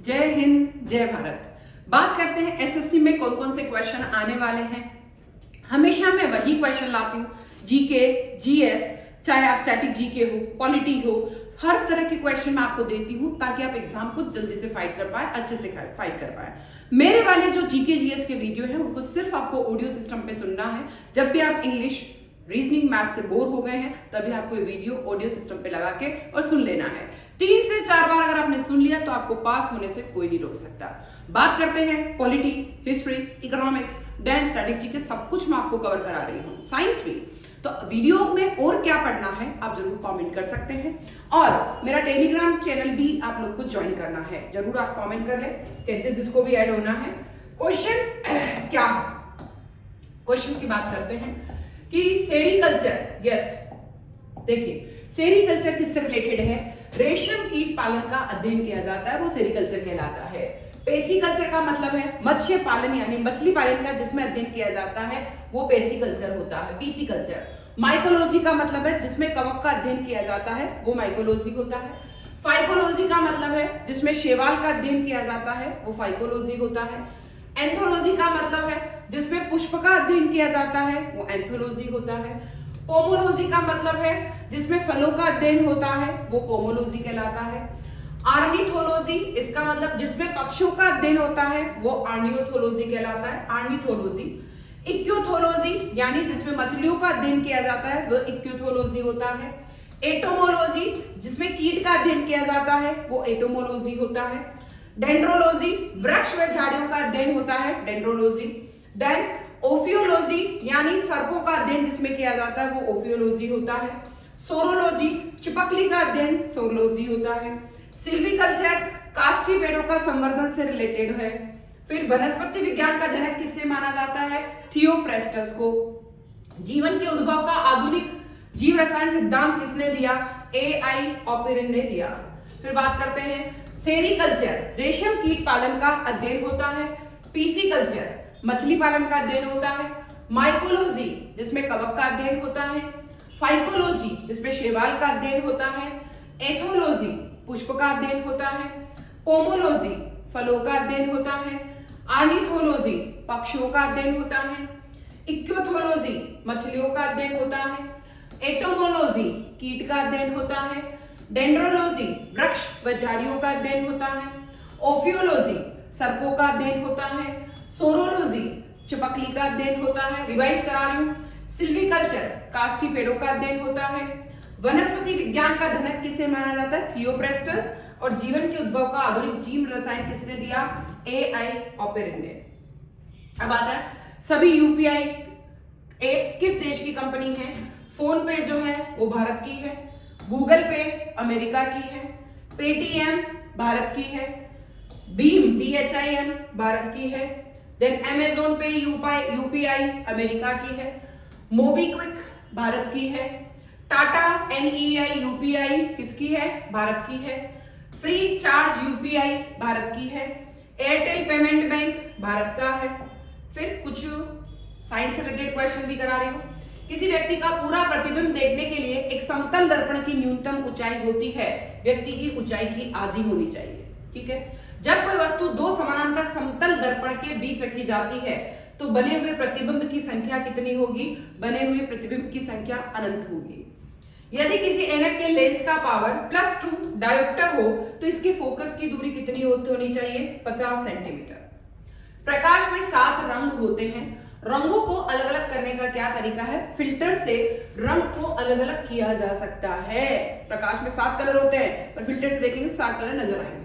जय हिंद जय भारत। बात करते हैं एसएससी में कौन कौन से क्वेश्चन आने वाले हैं। हमेशा मैं वही क्वेश्चन लाती हूँ, जीके, जीएस, चाहे आप स्टैटिक जीके हो, पॉलिटी हो, हर तरह के क्वेश्चन मैं आपको देती हूँ ताकि आप एग्जाम को जल्दी से फाइट कर पाए, अच्छे से फाइट कर पाए। मेरे वाले जो जीके जीएस के वीडियो है उनको सिर्फ आपको ऑडियो सिस्टम पे सुनना है। जब भी आप इंग्लिश, रीजनिंग, मैथ से बोर हो गए हैं तभी आपको वीडियो ऑडियो सिस्टम पे लगा के और सुन लेना है। 3 से 4 बार अगर आपने सुन लिया तो आपको पास होने से कोई नहीं रोक सकता। बात करते हैं पॉलिटी, हिस्ट्री, इकोनॉमिक्स, डेन, स्ट्रेटेजी के सब कुछ मैं आपको कवर करा रही हूँ, साइंस भी। तो वीडियो में और क्या पढ़ना है आप जरूर कमेंट कर सकते हैं और मेरा टेलीग्राम चैनल भी आप लोग को ज्वाइन करना है, जरूर आप कमेंट कर ले, जिसको भी ऐड होना है। क्वेश्चन क्या है, क्वेश्चन की बात करते हैं कि सेरीकल्चर, यस देखिए सेरीकल्चर किससे रिलेटेड है। रेशम कीट पालन का अध्ययन किया जाता है, वो सेरीकल्चर कहलाता है। पेसीकल्चर का मतलब है मत्स्य पालन यानी मछली पालन का जिसमें अध्ययन किया जाता है वो पेसीकल्चर होता है, पीसीकल्चर। माइकोलॉजी का मतलब है जिसमें कवक का अध्ययन किया जाता है वो माइकोलॉजी होता है। फाइकोलॉजी का मतलब है जिसमें शैवाल का अध्ययन किया जाता है वो फाइकोलॉजी होता है। एंथोलॉजी का मतलब है जिसमें पुष्प का अध्ययन किया जाता है वो एंथोलॉजी होता है। पोमोलॉजी का मतलब है जिसमें फलों का अध्ययन होता है वो पोमोलॉजी कहलाता है। आर्निथोलॉजी, इसका मतलब जिसमें पक्षियों का अध्ययन होता है वो आर्नियोथोलॉजी कहलाता है, आर्निथोलॉजी। इक्यूथोलॉजी यानी जिसमें मछलियों का अध्ययन किया जाता है वो इक्यूथोलॉजी होता है। एटोमोलॉजी जिसमें कीट का अध्ययन किया जाता है वो एटोमोलॉजी होता है। डेंड्रोलॉजी वृक्ष व झाड़ियों का अध्ययन होता है, डेंड्रोलॉजी। देन ओफियोलॉजी यानी सर्पों का अध्ययन जिसमें किया जाता है वो ओफियोलॉजी होता है। सोरोलॉजी चिपकली का अध्ययन सोरोलॉजी होता है। सिल्वीकल्चर काष्ठी पेड़ों का संवर्धन से रिलेटेड है। फिर वनस्पति विज्ञान का जनक किससे माना जाता है, थियोफ्रेस्टस को। जीवन के उद्भव का आधुनिक जीव रसायन सिद्धांत किसने दिया, एआई ऑपेरिन ने दिया। फिर बात करते हैं सेरीकल्चर, रेशम कीट पालन का अध्ययन होता है। पीसीकल्चर मछली पालन का अध्ययन होता है। माइकोलॉजी जिसमें कवक का अध्ययन होता है। फाइकोलॉजी जिसमें शैवाल का अध्ययन होता है। एथोलॉजी पुष्प का अध्ययन होता है। पोमोलॉजी फलों का अध्ययन होता है। आर्निथोलॉजी पक्षियों का अध्ययन होता है। इक्योथोलॉजी मछलियों का अध्ययन होता है। एटोमोलॉजी कीट का अध्ययन होता है। डेंड्रोलॉजी वृक्ष व झाड़ियों का अध्ययन होता है। ओफियोलॉजी सर्पों का अध्ययन होता है। सोरोलॉजी चिपकली का अध्ययन होता है, रिवाइज करा रही हूं। सिल्वीकल्चर काष्ठी पेड़ों का अध्ययन होता है। वनस्पति विज्ञान का जनक किसे माना जाता है, थियोफ्रेस्टस। और जीवन के उद्भव का आधुनिक जीव रसायन किसने दिया, एआई ऑपेरिन ने। अब आता है सभी यूपीआई ऐप किस देश की कंपनी है। फोन पे जो है वो भारत की है। गूगल पे अमेरिका की है। पेटीएम भारत की है। बीम BHIM भारत की है। देन अमेजोन पे यूपीआई अमेरिका की है। मोबीक्विक भारत की है। टाटा NEI UPI किसकी है, भारत की है। फ्री चार्ज UPI भारत की है। एयरटेल पेमेंट बैंक भारत का है। फिर कुछ साइंस से रिलेटेड क्वेश्चन भी करा रही हूं। किसी व्यक्ति का पूरा प्रतिबिंब देखने के लिए एक समतल दर्पण की न्यूनतम ऊंचाई होती है, व्यक्ति की ऊंचाई की आधी होनी चाहिए, ठीक है। जब कोई वस्तु दो समानांतर समतल दर्पण के बीच रखी जाती है तो बने हुए प्रतिबिंब की संख्या कितनी होगी, बने हुए प्रतिबिंब की संख्या अनंत होगी। यदि किसी ऐनक के लेंस का पावर +2 डायोप्टर हो तो इसके फोकस की दूरी कितनी होनी चाहिए, 50 सेंटीमीटर। प्रकाश में 7 रंग होते हैं, रंगों को अलग अलग करने का क्या तरीका है, फिल्टर से रंग को अलग अलग किया जा सकता है। प्रकाश में 7 कलर होते हैं पर फिल्टर से देखेंगे 7 कलर नजर आएंगे।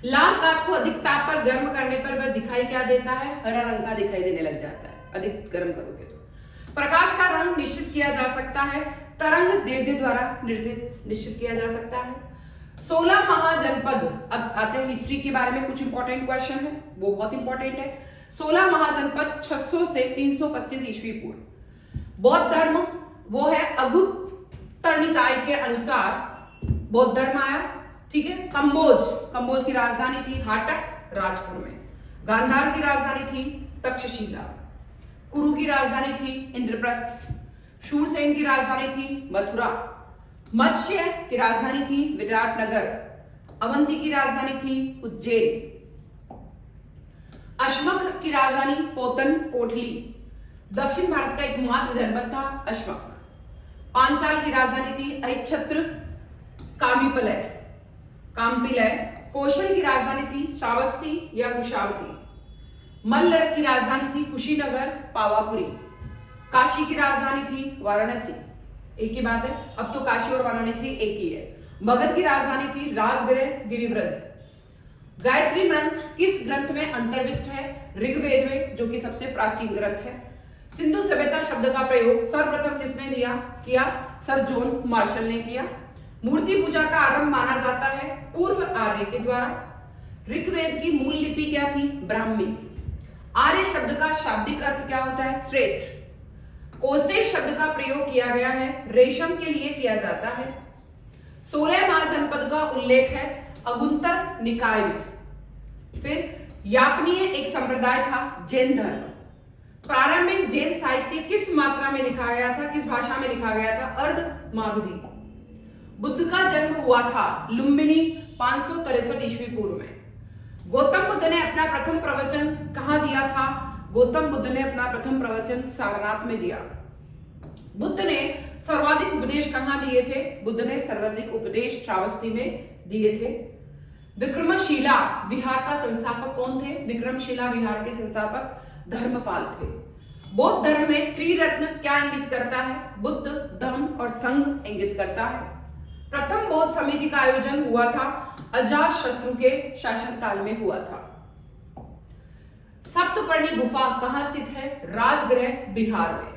लाल कांच को अधिक ताप पर गर्म करने पर वह दिखाई क्या देता है, हरा रंग का दिखाई देने लग जाता है, अधिक गर्म करोगे तो। प्रकाश का रंग निश्चित किया जा सकता है, तरंग दैर्ध्य द्वारा निश्चित किया जा सकता है। 16 महाजनपद, अब आते हैं हिस्ट्री के बारे में, कुछ इंपॉर्टेंट क्वेश्चन है वो बहुत इंपॉर्टेंट है। 16 महाजनपद 600 से 325 ईस्वी पूर्व। बौद्ध धर्म वो है अगुत्तर निकाय के अनुसार बौद्ध धर्म आया, ठीक है। कंबोज की राजधानी थी हाटक राजपुर में। गांधार की राजधानी थी तक्षशिला। कुरु की राजधानी थी इंद्रप्रस्थ। शूरसेन की राजधानी थी मथुरा। मत्स्य की राजधानी थी विराटनगर। अवंती की राजधानी थी उज्जैन। अश्मक की राजधानी पोतन कोठली। दक्षिण भारत का एकमात्र जनपद था अश्मक। पांचाल की राजधानी थी ऐच्छत्र काम्पिलय। कौशल की राजधानी थी श्रावस्ती या कुशावती। मल्ल की राजधानी थी कुशीनगर पावापुरी। काशी की राजधानी थी वाराणसी। एक ही बात है, अब तो काशी और वाराणसी एक ही है। मगध की राजधानी थी राजगृह गिरिव्रज। गायत्री मंत्र किस ग्रंथ में अंतर्विष्ट है? ऋग्वेद में, जो कि सबसे प्राचीन ग्रंथ है। सिंधु सभ्यता शब्द का प्रयोग सर्वप्रथम किसने किया? सर जॉन मार्शल ने किया। मूर्ति पूजा का आरंभ माना जाता है पूर्व आर्य के द्वारा। ऋग्वेद की मूल लिपि क्या थी? ब्राह्मी। आर्य शब्द का शाब्दिक अर्थ क्या होता है? श्रेष्ठ। कोसे शब्द का प्रयोग किया गया है रेशम के लिए किया जाता है। 16 महाजनपद का उल्लेख है अगुंतर निकाय में। फिर यापनीय एक संप्रदाय था जैन धर्म। प्रारंभिक जैन साहित्य किस मात्रा में लिखा गया था? किस भाषा में लिखा गया था? अर्ध मागधी। बुद्ध का जन्म हुआ था लुम्बिनी 563 ईस्वी पूर्व में। गौतम बुद्ध ने अपना प्रथम प्रवचन कहां दिया था? गौतम बुद्ध ने अपना प्रथम प्रवचन सारनाथ में दिया। बुद्ध ने सर्वाधिक उपदेश कहां दिए थे? बुद्ध ने सर्वाधिक उपदेश श्रावस्ती में दिए थे। विक्रमशिला विहार का संस्थापक कौन थे? विक्रमशिला विहार के संस्थापक धर्मपाल थे। बौद्ध धर्म में त्रिरत्न क्या इंगित करता है? बुद्ध, धम्म और संघ इंगित करता है। प्रथम बौद्ध समिति का आयोजन हुआ था अजातशत्रु के शासनकाल में हुआ था। सप्तपर्णी गुफा कहां स्थित है? राजगृह बिहार में।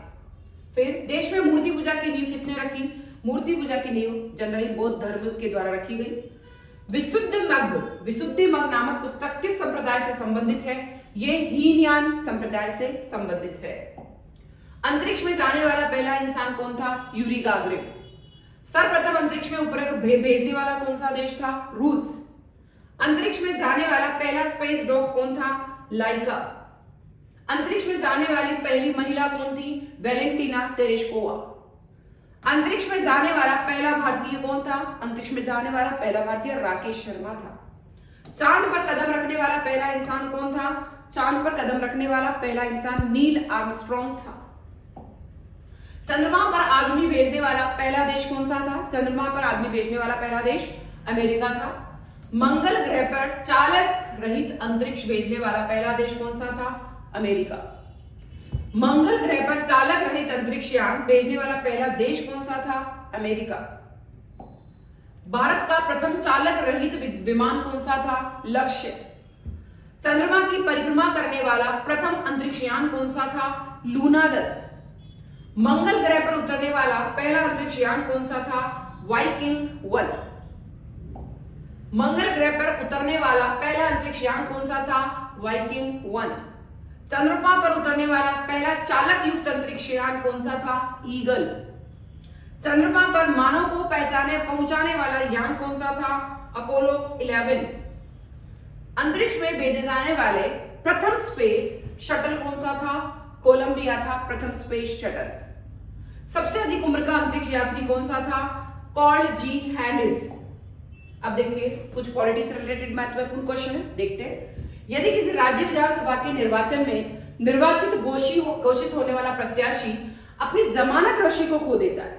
फिर देश में मूर्ति पूजा की नींव किसने रखी? मूर्ति पूजा की नींव जनरली बौद्ध धर्म के द्वारा रखी गई। विशुद्धि मग नामक पुस्तक किस संप्रदाय से संबंधित है? ये हीनयान संप्रदाय से संबंधित है। अंतरिक्ष में जाने वाला पहला इंसान कौन था? Yuri Gagarin. सर्वप्रथम अंतरिक्ष में उपग्रह भेजने वाला कौन सा देश था? रूस। अंतरिक्ष में जाने वाला पहला स्पेस डॉग कौन था? लाइका। अंतरिक्ष में जाने वाली पहली महिला कौन थी? वेलेंटिना तेरेश्कोवा। अंतरिक्ष में जाने वाला पहला भारतीय कौन था? अंतरिक्ष में जाने वाला पहला भारतीय राकेश शर्मा था। चांद पर कदम रखने वाला पहला इंसान कौन था? चांद पर कदम रखने वाला पहला इंसान नील आर्मस्ट्रॉन्ग था। चंद्रमा पर आदमी भेजने वाला पहला देश कौन सा था? चंद्रमा पर आदमी भेजने वाला पहला देश अमेरिका था। मंगल ग्रह पर चालक रहित अंतरिक्ष भेजने वाला पहला देश कौन सा था? अमेरिका। मंगल ग्रह पर चालक रहित अंतरिक्ष यान भेजने वाला पहला देश कौन सा था? अमेरिका। भारत का प्रथम चालक रहित विमान कौन सा था? लक्ष्य। चंद्रमा की परिक्रमा करने वाला प्रथम अंतरिक्ष यान कौन सा था? लूना 10। मंगल ग्रह पर उतरने वाला पहला अंतरिक्ष यान कौन सा था? वाइकिंग 1। मंगल ग्रह पर उतरने वाला पहला अंतरिक्ष यान कौन सा था? वाइकिंग 1। चंद्रमा पर उतरने वाला पहला चालक युक्त अंतरिक्ष यान कौन सा था? ईगल। चंद्रमा पर मानव को पहुंचाने वाला यान कौन सा था? अपोलो 11। अंतरिक्ष में भेजे जाने वाले प्रथम स्पेस शटल कौन सा था? कोलंबिया था प्रथम स्पेस शटल। सबसे अधिक उम्र का अंतरिक्ष यात्री कौन सा था? कार्ल जी हैंडिल्स। अब देखिए कुछ पॉलिटिक्स से रिलेटेड महत्वपूर्ण क्वेश्चन है, देखते हैं। यदि किसी राज्य विधानसभा के निर्वाचन में निर्वाचित घोषित होने वाला प्रत्याशी अपनी जमानत राशि को खो देता है,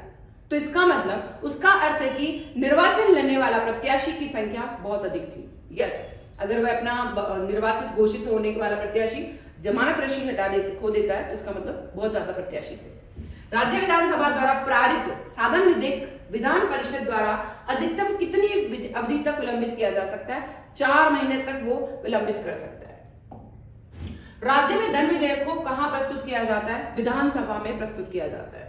तो इसका मतलब उसका अर्थ है कि निर्वाचन लड़ने वाला प्रत्याशी की संख्या बहुत अधिक थी। यस, अगर वह अपना निर्वाचित घोषित होने वाला प्रत्याशी जमानत राशि खो देता है, तो इसका मतलब बहुत ज्यादा प्रत्याशी थे। राज्य विधानसभा द्वारा पारित साधन विधेयक विधान परिषद द्वारा अधिकतम कितनी अवधि तक विलंबित किया जा सकता है? 4 महीने तक वो विलंबित कर सकता है। राज्य में धन विधेयक को कहां प्रस्तुत किया जाता है? विधानसभा में प्रस्तुत किया जाता है।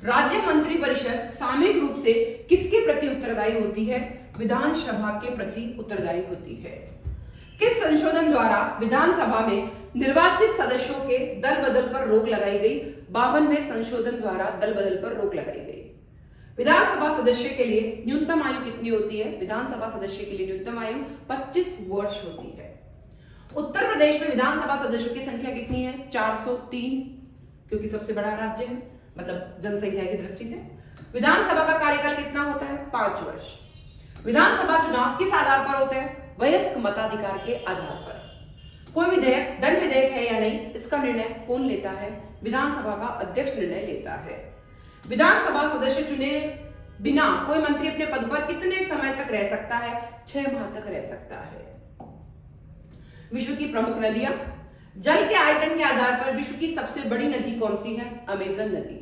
राज्य मंत्री परिषद सामूहिक रूप से किसके प्रति उत्तरदायी होती है? विधानसभा के प्रति उत्तरदायी होती है। किस संशोधन द्वारा विधानसभा में निर्वाचित सदस्यों के दल बदल पर रोक लगाई गई? 52वें संशोधन द्वारा दल बदल पर रोक लगाई गई। विधानसभा सदस्य के लिए न्यूनतम आयु कितनी होती है? विधानसभा सदस्य के लिए न्यूनतम आयु 25 वर्ष होती है। उत्तर प्रदेश में विधानसभा सदस्यों की संख्या कितनी है? 403, क्योंकि सबसे बड़ा राज्य है, मतलब जनसंख्या की दृष्टि से। विधानसभा का कार्यकाल कितना होता है? 5 वर्ष। विधानसभा चुनाव किस आधार पर होते हैं? वयस्क मताधिकार के आधार पर। कोई विधेयक दल विधेयक है या नहीं, इसका निर्णय कौन लेता है? विधानसभा का अध्यक्ष निर्णय लेता है। विधानसभा सदस्य चुने बिना कोई मंत्री अपने पद पर कितने समय तक रह सकता है? 6 माह तक रह सकता है। विश्व की प्रमुख नदियां। जल के आयतन के आधार पर विश्व की सबसे बड़ी नदी कौन सी है? अमेजन नदी।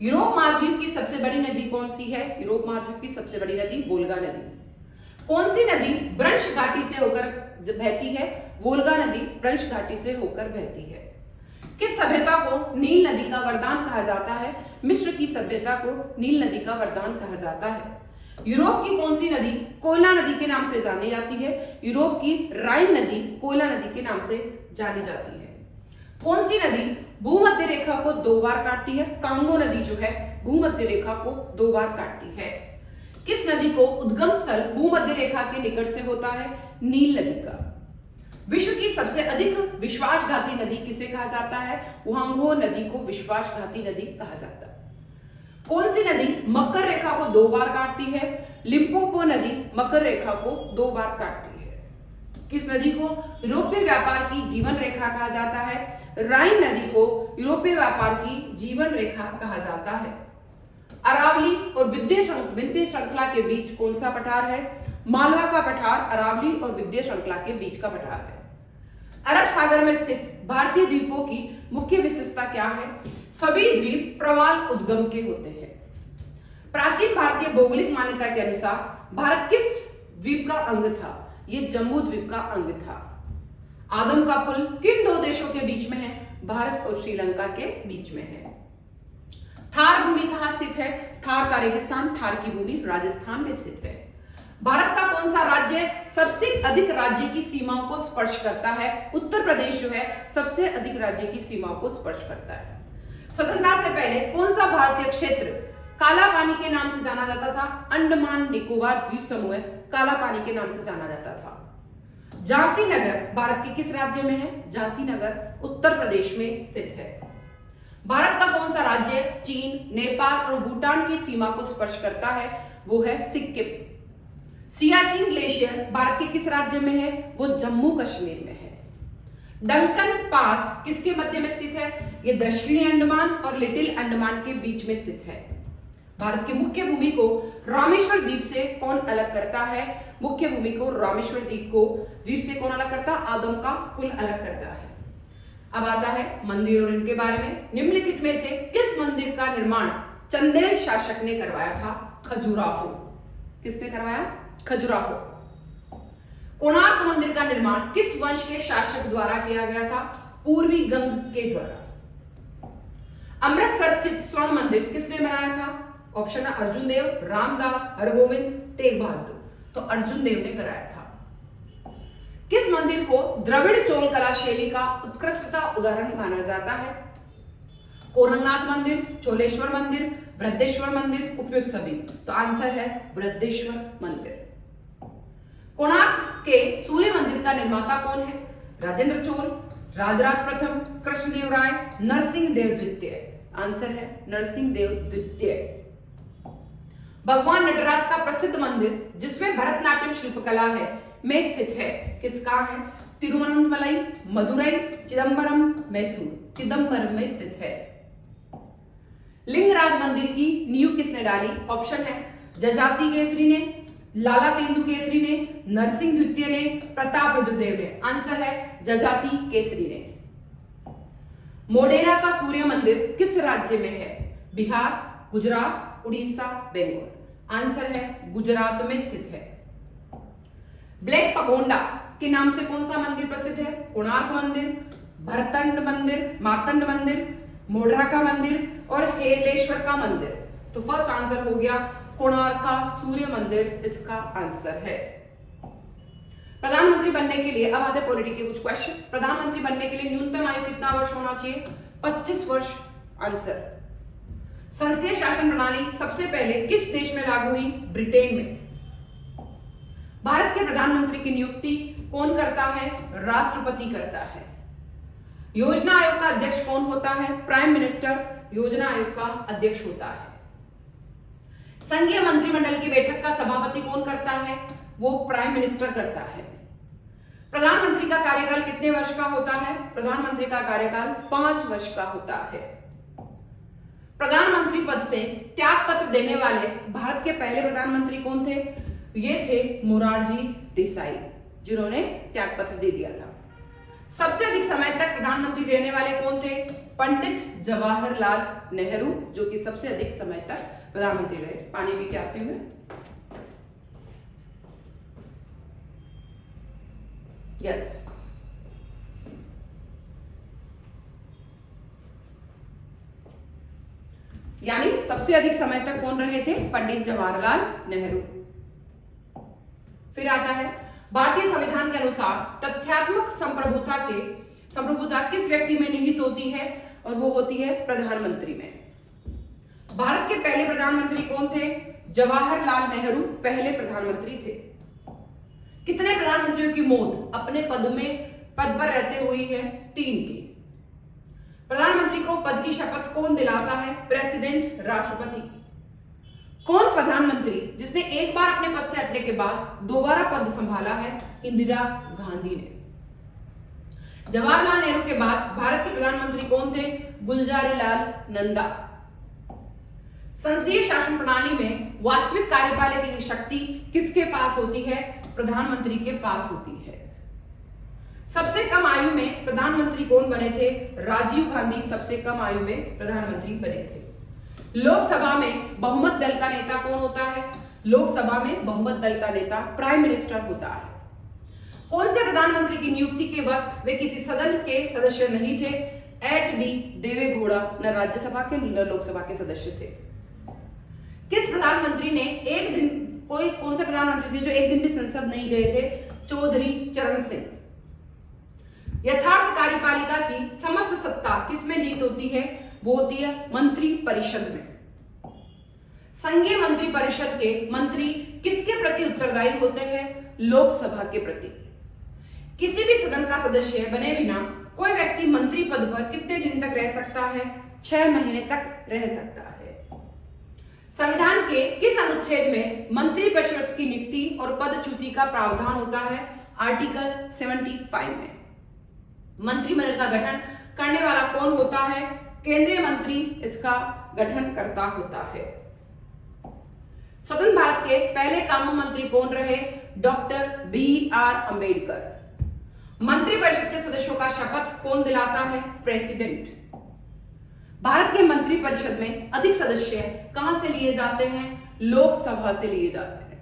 यूरोप महाद्वीप की सबसे बड़ी नदी कौन सी है? यूरोप महाद्वीप की सबसे बड़ी नदी वोल्गा नदी। कौन सी नदी ब्रंश घाटी से होकर बहती है? वोल्गा नदी ब्रंश घाटी से होकर बहती है। किस सभ्यता को नील नदी का वरदान कहा जाता है? मिस्र की सभ्यता को नील नदी का वरदान कहा जाता है। यूरोप की कौन सी नदी कोयला नदी के नाम से जानी जाती है? यूरोप की राइन नदी कोयला नदी के नाम से जानी जाती है। कौन सी नदी भूमध्य रेखा को 2 बार काटती है? कांगो नदी जो है भूमध्य रेखा को 2 बार काटती है। किस नदी को उद्गम स्थल भूमध्य रेखा के निकट से होता है? नील नदी का। विश्व की सबसे अधिक विश्वासघाती नदी किसे कहा जाता है? हुआंगहो नदी को विश्वासघाती नदी कहा जाता है। कौन सी नदी मकर रेखा को 2 बार काटती है? लिम्पोपो नदी मकर रेखा को 2 बार काटती है। किस नदी को यूरोपीय व्यापार की जीवन रेखा कहा जाता है? राइन नदी को यूरोपीय व्यापार की जीवन रेखा कहा जाता है। अरावली और विंध्य श्रृंखला के बीच कौन सा पठार है? मालवा का पठार अरावली और विंध्य श्रृंखला के बीच का पठार है। अरब सागर में स्थित भारतीय द्वीपों की मुख्य विशेषता क्या है? सभी द्वीप प्रवाल उद्गम के होते हैं। प्राचीन भारतीय भौगोलिक मान्यता के अनुसार भारत किस द्वीप का अंग था? यह जम्बू द्वीप का अंग था। आदम का पुल किन 2 देशों के बीच में है? भारत और श्रीलंका के बीच में है। थार भूमि कहां स्थित है? थार का रेगिस्तान थार की भूमि राजस्थान में स्थित है। भारत का कौन सा राज्य सबसे अधिक राज्य की सीमाओं को स्पर्श करता है? उत्तर प्रदेश जो है सबसे अधिक राज्य की सीमाओं को स्पर्श करता है। स्वतंत्रता से पहले कौन सा भारतीय क्षेत्र काला पानी के नाम से जाना जाता था? अंडमान निकोबार द्वीप समूह काला पानी के नाम से जाना जाता था। झांसी नगर भारत के किस राज्य में है? झांसी नगर उत्तर प्रदेश में स्थित है। भारत का कौन सा राज्य चीन, नेपाल और भूटान की सीमा को स्पर्श करता है? वो है सिक्किम। सियाचिन ग्लेशियर भारत के किस राज्य में है? वो जम्मू कश्मीर में है। डंकन पास किसके मध्य में स्थित है? ये दक्षिणी अंडमान और लिटिल अंडमान के बीच में स्थित है। भारत की मुख्य भूमि को रामेश्वर द्वीप से कौन अलग करता है? मुख्य भूमि को रामेश्वर द्वीप से कौन अलग करता है? आदम का पुल अलग करता है। अब आता है मंदिर और इनके बारे में। निम्नलिखित में से किस मंदिर का निर्माण चंदेल शासक ने करवाया था? खजुराहो। किसने करवाया? खजुराहो। कोणार्क मंदिर का निर्माण किस वंश के शासक द्वारा किया गया था? पूर्वी गंग के द्वारा। अमृतसर स्थित स्वर्ण मंदिर किसने बनाया था? ऑप्शन है अर्जुन देव, रामदास, हरगोविंद, तेग बहादुर। तो अर्जुन देव ने कराया था। किस मंदिर को द्रविड़ चोल कला शैली का उत्कृष्टता उदाहरण माना जाता है? कोरलनाथ मंदिर, चोलेश्वर मंदिर, बृहदेश्वर मंदिर, उपयुक्त सभी। तो आंसर है बृहदेश्वर मंदिर। कोणार्क के सूर्य मंदिर का निर्माता कौन है? राजेंद्र चोल, राजराज प्रथम, कृष्णदेव राय, नरसिंह देव द्वितीय। आंसर है नरसिंह देव द्वितीय। भगवान नटराज का प्रसिद्ध मंदिर जिसमें भरतनाट्यम शिल्पकला है में स्थित है, किसका है? तिरुवनंतमलई, मदुरई, चिदम्बरम, मैसूर। चिदम्बरम में स्थित है। लिंगराज मंदिर की नींव किसने डाली? ऑप्शन है जजाति केसरी ने, लाला तेंदु केसरी ने, नरसिंह द्वितीय ने, प्रताप रुद्रदेव ने। आंसर है जजाति केसरी ने। मोढेरा का सूर्य मंदिर किस राज्य में है? बिहार, गुजरात, उड़ीसा, बंगाल। आंसर है गुजरात में स्थित है। ब्लैक पगोंडा के नाम से कौन सा मंदिर प्रसिद्ध है? कोणार्क मंदिर, भरतंड मंदिर, मार्तंड मंदिर, मोढेरा का मंदिर और हेलेश्वर का मंदिर। तो फर्स्ट आंसर हो गया कोणार्क का सूर्य मंदिर, इसका आंसर है। प्रधानमंत्री बनने के लिए अब आते पॉलिटी के कुछ क्वेश्चन। प्रधानमंत्री बनने के लिए न्यूनतम आयु कितना वर्ष होना चाहिए? 25 वर्ष। आंसर। संसदीय शासन प्रणाली सबसे पहले किस देश में लागू हुई? ब्रिटेन में। भारत के प्रधानमंत्री की नियुक्ति कौन करता है? राष्ट्रपति करता है। योजना आयोग का अध्यक्ष कौन होता है? प्राइम मिनिस्टर योजना आयोग का अध्यक्ष होता है। संघीय मंत्रिमंडल की बैठक का सभापति कौन करता है? वो प्राइम मिनिस्टर करता है। प्रधानमंत्री का कार्यकाल कितने वर्ष का होता है? प्रधानमंत्री का कार्यकाल 5 वर्ष का होता है। प्रधानमंत्री पद से त्याग पत्र देने वाले भारत के पहले प्रधानमंत्री कौन थे? ये थे मोरारजी देसाई, जिन्होंने त्याग पत्र दे दिया था। सबसे अधिक समय तक प्रधानमंत्री रहने वाले कौन थे? पंडित जवाहरलाल नेहरू, जो कि सबसे अधिक समय तक प्रधानमंत्री रहे। पानी पी के आते हुए। यस, यानी सबसे अधिक समय तक कौन रहे थे? पंडित जवाहरलाल नेहरू। फिर आता है भारतीय संविधान के अनुसार तथ्यात्मक संप्रभुता किस व्यक्ति में निहित होती है? और वो होती है प्रधानमंत्री में। भारत के पहले प्रधानमंत्री कौन थे? जवाहरलाल नेहरू पहले प्रधानमंत्री थे। कितने प्रधानमंत्रियों की मौत अपने पद पर रहते हुई है? 3 की। प्रधानमंत्री को पद की शपथ कौन दिलाता है? प्रेसिडेंट, राष्ट्रपति। कौन प्रधानमंत्री जिसने एक बार अपने पद से हटने के बाद दोबारा पद संभाला है? इंदिरा गांधी ने। जवाहरलाल नेहरू के बाद भारत के प्रधानमंत्री कौन थे? गुलजारीलाल नंदा। संसदीय शासन प्रणाली में वास्तविक कार्यपालिका की शक्ति किसके पास होती है? प्रधानमंत्री के पास होती है। सबसे कम आयु में प्रधानमंत्री कौन बने थे? राजीव गांधी सबसे कम आयु में प्रधानमंत्री बने थे। लोकसभा में बहुमत दल का नेता कौन होता है? लोकसभा में बहुमत दल का नेता प्राइम मिनिस्टर होता है। कौन से प्रधानमंत्री की नियुक्ति के वक्त वे किसी सदन के सदस्य नहीं थे? एच.डी. देवेगौड़ा न राज्यसभा के न लोकसभा के सदस्य थे। किस प्रधानमंत्री ने एक दिन कौन से प्रधानमंत्री थे जो एक दिन भी संसद नहीं गए थे? चौधरी चरण सिंह। यथार्थ कार्यपालिका की समस्त सत्ता किसमें निहित होती है? वो होती है मंत्री परिषद में। संघीय मंत्री परिषद के मंत्री किसके प्रति उत्तरदायी होते हैं? लोकसभा के प्रति। किसी भी सदन का सदस्य बने बिना कोई व्यक्ति मंत्री पद पर कितने दिन तक रह सकता है? 6 महीने तक रह सकता है। संविधान के किस अनुच्छेद में मंत्री परिषद की नियुक्ति और पदच्युति का प्रावधान होता है? आर्टिकल 75 में। मंत्रिमंडल का गठन करने वाला कौन होता है? केंद्रीय मंत्री इसका गठन करता होता है। स्वतंत्र भारत के पहले कानून मंत्री कौन रहे? Doctor B.R. अंबेडकर। मंत्रिपरिषद के सदस्यों का शपथ कौन दिलाता है? प्रेसिडेंट। भारत के मंत्रिपरिषद में अधिक सदस्य कहां से लिए जाते हैं? लोकसभा से लिए जाते हैं।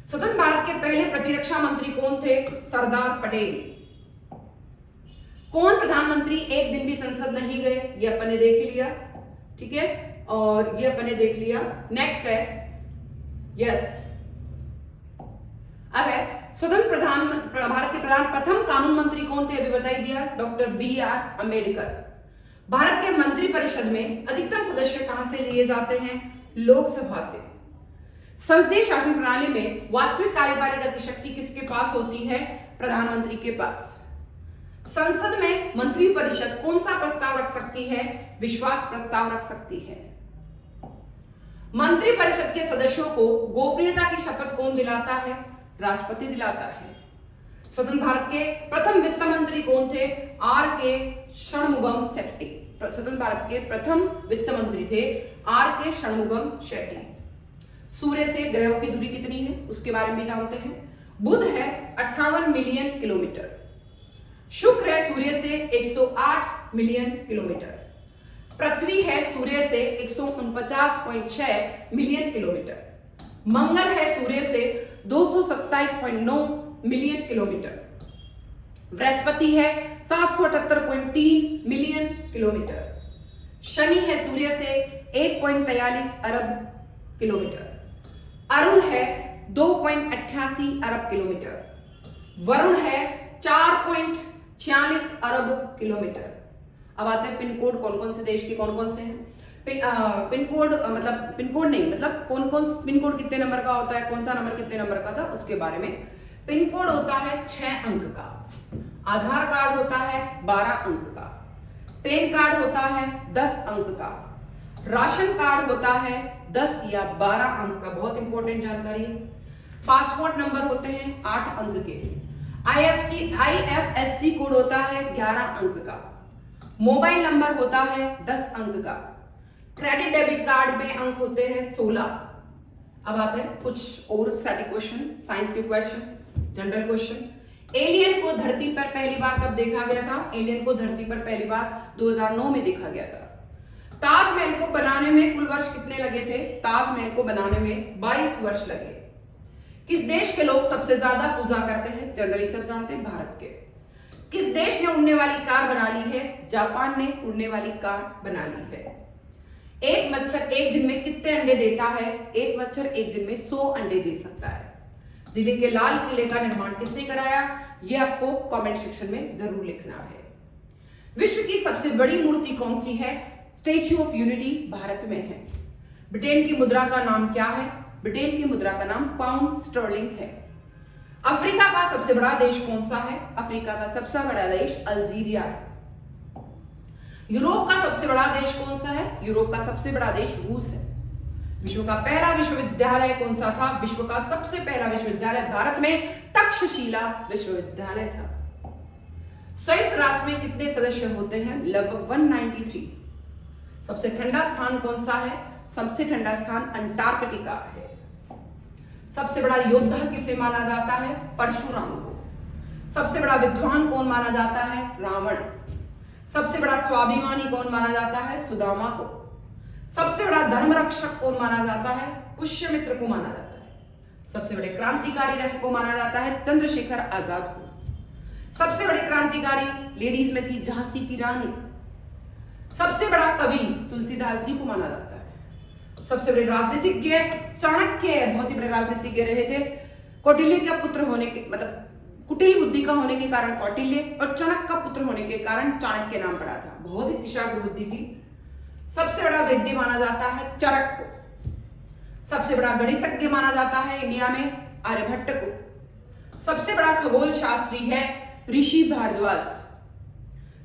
स्वतंत्र भारत के पहले प्रतिरक्षा मंत्री कौन थे? सरदार पटेल। कौन प्रधानमंत्री एक दिन भी संसद नहीं गए? ये अपन ने देख लिया, ठीक है, और ये अपन ने देख लिया। नेक्स्ट है यस, अब है स्वतंत्र भारत के प्रथम कानून मंत्री कौन थे? अभी बता ही दिया, डॉक्टर B.R. अंबेडकर। भारत के मंत्रिपरिषद में अधिकतम सदस्य कहां से लिए जाते हैं? लोकसभा से। संसदीय शासन प्रणाली में वास्तविक कार्यपालिका की शक्ति किसके पास होती है? प्रधानमंत्री के पास। संसद में मंत्रिपरिषद कौन सा प्रस्ताव रख सकती है? विश्वास प्रस्ताव रख सकती है। मंत्रिपरिषद के सदस्यों को गोपनीयता की शपथ कौन दिलाता है? राष्ट्रपति दिलाता है। स्वतंत्र भारत के प्रथम वित्त मंत्री कौन थे? R.K. षणमुगम शेट्टी। स्वतंत्र भारत के प्रथम वित्त मंत्री थे R.K. षणमुगम शेट्टी। सूर्य से ग्रहों की दूरी कितनी है उसके बारे में जानते हैं। बुध है 58 मिलियन किलोमीटर, शुक्र है सूर्य से 108 मिलियन किलोमीटर, पृथ्वी है सूर्य से 149.6 मिलियन किलोमीटर, मंगल है सूर्य से 227.9 मिलियन किलोमीटर, बृहस्पति है 778.3 मिलियन किलोमीटर, शनि है सूर्य से 1.43 अरब किलोमीटर, अरुण है 2.88 अरब किलोमीटर, वरुण है 4.46 अरब किलोमीटर। अब आते हैं पिन कोड, कौन कौन से देश के कौन कौन से हैं। पिन कोड मतलब पिन कोड नहीं, मतलब कौन कौन पिन कोड कितने नंबर का होता है, कौन सा नंबर कितने नंबर का था उसके बारे में। पिन कोड होता है 6 अंक का, आधार कार्ड होता है 12 अंक का, पैन कार्ड होता है 10 अंक का, राशन कार्ड होता है 10 या 12 अंक का, बहुत इंपॉर्टेंट जानकारी है। पासपोर्ट नंबर होते हैं 8 अंक के। IFSC कोड होता है 11 अंक का। मोबाइल नंबर होता है 10 अंक का। क्रेडिट डेबिट कार्ड में अंक होते हैं 16। अब आते हैं कुछ और स्टैटिक क्वेश्चन, साइंस के क्वेश्चन, जनरल क्वेश्चन। एलियन को धरती पर पहली बार कब देखा गया था? एलियन को धरती पर पहली बार 2009 में देखा गया था। ताजमहल को बनाने में कुल वर्ष कितने लगे थे? ताजमहल को बनाने में 22 वर्ष लगे। किस देश के लोग सबसे ज्यादा पूजा करते हैं? जनरली सब जानते हैं, भारत के। किस देश ने उड़ने वाली कार बना ली है? जापान ने उड़ने वाली कार बना ली है। एक मच्छर एक दिन में कितने अंडे देता है? एक मच्छर एक दिन में 100 अंडे दे सकता है। दिल्ली के लाल किले का निर्माण किसने कराया? ये आपको कमेंट सेक्शन में जरूर लिखना है। विश्व की सबसे बड़ी मूर्ति कौन सी है? स्टैच्यू ऑफ यूनिटी भारत में है। ब्रिटेन की मुद्रा का नाम क्या है? ब्रिटेन की मुद्रा का नाम पाउंड स्टर्लिंग है। अफ्रीका का सबसे बड़ा देश कौन सा है? अफ्रीका का सबसे बड़ा देश अल्जीरिया है। यूरोप का सबसे बड़ा देश कौन सा है? यूरोप का सबसे बड़ा देश रूस है। विश्व का पहला विश्वविद्यालय कौन सा था? विश्व का सबसे पहला विश्वविद्यालय भारत में तक्षशिला विश्वविद्यालय था। संयुक्त राष्ट्र में कितने सदस्य होते हैं? लगभग 193। सबसे ठंडा स्थान कौन सा है? सबसे ठंडा स्थान अंटार्कटिका है। सबसे बड़ा योद्धा किसे माना जाता है? परशुराम को। सबसे बड़ा विद्वान कौन माना जाता है? रावण। सबसे बड़ा स्वाभिमानी कौन माना जाता है? सुदामा को। सबसे बड़ा धर्मरक्षक कौन माना जाता है? पुष्यमित्र को माना जाता है। सबसे बड़े क्रांतिकारी को माना जाता है चंद्रशेखर आजाद को। सबसे बड़े क्रांतिकारी लेडीज में थी झांसी की रानी। सबसे बड़ा कवि तुलसीदास जी को माना जाता है। सबसे बड़े राजनीतिज्ञ चाणक्य बहुत ही बड़े राजनीतिज्ञ रहे थे। कौटिल्य का पुत्र होने के मतलब कुटिल बुद्धि का होने के कारण कौटिल्य और चाणक्य का पुत्र होने के कारण चाणक्य नाम पड़ा था। बहुत ही तीक्ष्ण बुद्धि थी। सबसे बड़ा वैद्य माना जाता है चरक को। सबसे बड़ा गणितज्ञ माना जाता है इंडिया में आर्यभट्ट को। सबसे बड़ा खगोल शास्त्री है ऋषि भारद्वाज।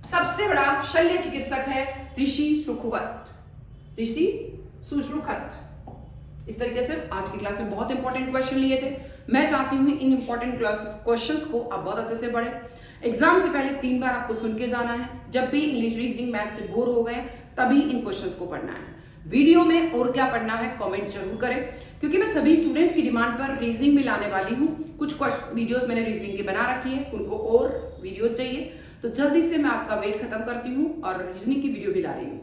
सबसे बड़ा शल्य चिकित्सक है ऋषि सुश्रुत। इस तरीके से आज की क्लास में बहुत इंपॉर्टेंट क्वेश्चन लिए थे। मैं चाहती हूँ इन इंपॉर्टेंट क्वेश्चंस को आप बहुत अच्छे से पढ़ें। एग्जाम से पहले 3 बार आपको सुन के जाना है। जब भी इंग्लिश रीजनिंग मैथ से बोर हो गए तभी इन क्वेश्चंस को पढ़ना है। वीडियो में और क्या पढ़ना है कमेंट जरूर करें, क्योंकि मैं सभी स्टूडेंट्स की डिमांड पर रीजनिंग में लाने वाली हूँ। कुछ वीडियोस मैंने रीजनिंग की बना रखी है, उनको और वीडियो चाहिए तो जल्दी से मैं आपका वेट खत्म करती हूँ और रीजनिंग की वीडियो भी ला रही हूँ।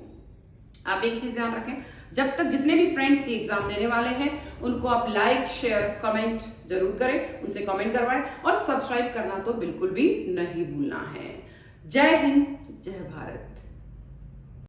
आप एक चीज ध्यान रखें, जब तक जितने भी फ्रेंड्स ये एग्जाम देने वाले हैं उनको आप लाइक शेयर कमेंट जरूर करें, उनसे कमेंट करवाएं और सब्सक्राइब करना तो बिल्कुल भी नहीं भूलना है। जय हिंद, जय भारत।